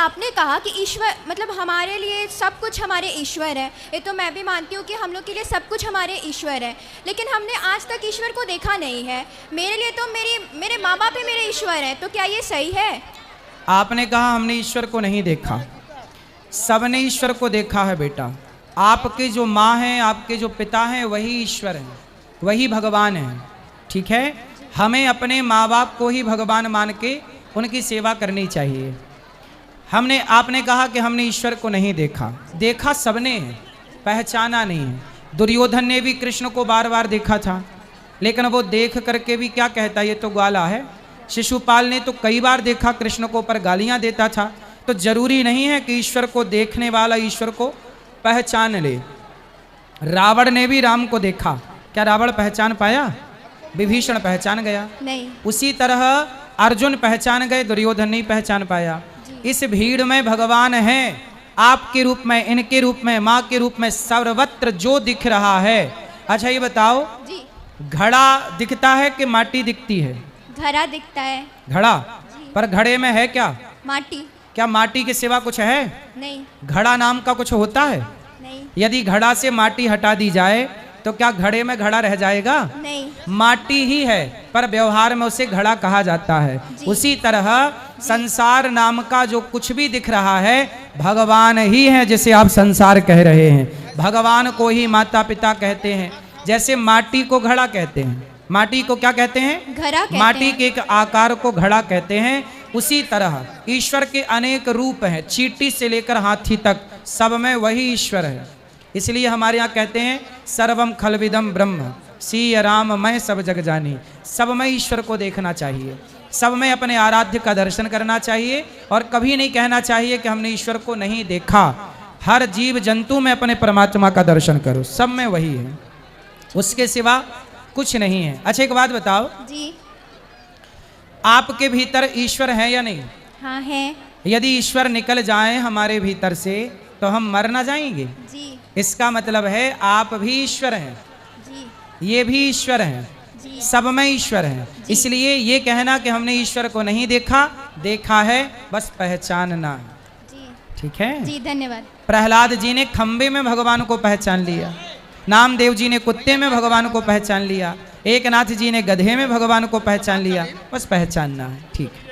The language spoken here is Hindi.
आपने कहा कि ईश्वर मतलब हमारे लिए सब कुछ हमारे ईश्वर है, ये तो मैं भी मानती हूँ कि हम लोग के लिए सब कुछ हमारे ईश्वर है, लेकिन हमने आज तक ईश्वर को देखा नहीं है। मेरे लिए तो मेरे माँ बाप ही मेरे ईश्वर हैं, तो क्या ये सही है? आपने कहा हमने ईश्वर को नहीं देखा, सबने ईश्वर को देखा है बेटा। आपके जो माँ हैं, आपके जो पिता हैं, वही ईश्वर हैं, वही भगवान हैं, ठीक है। हमें अपने माँ बाप को ही भगवान मान के उनकी सेवा करनी चाहिए। आपने कहा कि हमने ईश्वर को नहीं देखा, देखा सबने है, पहचाना नहीं है। दुर्योधन ने भी कृष्ण को बार बार देखा था, लेकिन वो देख करके भी क्या कहता, ये तो ग्वाला है। शिशुपाल ने तो कई बार देखा कृष्ण को, पर गालियां देता था। तो जरूरी नहीं है कि ईश्वर को देखने वाला ईश्वर को पहचान ले। रावण ने भी राम को देखा, क्या रावण पहचान पाया? विभीषण पहचान गया नहीं। उसी तरह अर्जुन पहचान गए, दुर्योधन नहीं पहचान पाया। इस भीड़ में भगवान है, आपके रूप में, इनके रूप में, माँ के रूप में, सर्वत्र जो दिख रहा है। अच्छा ये बताओ जी। घड़ा दिखता है कि माटी दिखती है? घड़ा दिखता है। घड़ा, पर घड़े में है क्या? माटी। क्या माटी के सिवा कुछ है? नहीं। घड़ा नाम का कुछ होता है? नहीं। यदि घड़ा से माटी हटा दी जाए तो क्या घड़े में घड़ा रह जाएगा? नहीं। माटी ही है, पर व्यवहार में उसे घड़ा कहा जाता है। उसी तरह संसार नाम का जो कुछ भी दिख रहा है, भगवान ही है जिसे आप संसार कह रहे हैं। भगवान को ही माता पिता कहते हैं। जैसे माटी को घड़ा कहते हैं, माटी को क्या कहते हैं? घड़ा कहते माटी हैं। के एक आकार को घड़ा कहते हैं। उसी तरह ईश्वर के अनेक रूप हैं, चींटी से लेकर हाथी तक, सब में वही ईश्वर है। इसलिए हमारे यहाँ कहते हैं सर्वम खलविदम ब्रह्म सीय राम मैं सब जग जानी। सब में ईश्वर को देखना चाहिए, सब में अपने आराध्य का दर्शन करना चाहिए, और कभी नहीं कहना चाहिए कि हमने ईश्वर को नहीं देखा। हर जीव जंतु में अपने परमात्मा का दर्शन करो, सब में वही है, उसके सिवा कुछ नहीं है। अच्छा एक बात बताओ जी। आपके भीतर ईश्वर है या नहीं? हाँ है। यदि ईश्वर निकल जाए हमारे भीतर से तो हम मर ना जाएंगे? जी। इसका मतलब है आप भी ईश्वर हैं, जी। ये भी ईश्वर हैं, जी। सब में ईश्वर हैं। इसलिए ये कहना कि हमने ईश्वर को नहीं देखा, देखा है, बस पहचानना है। जी। ठीक है जी धन्यवाद। प्रहलाद जी ने खंबे में भगवान को पहचान लिया, नामदेव जी ने कुत्ते में भगवान को पहचान लिया, एकनाथ जी ने गधे में भगवान को पहचान लिया, बस पहचानना है। ठीक है।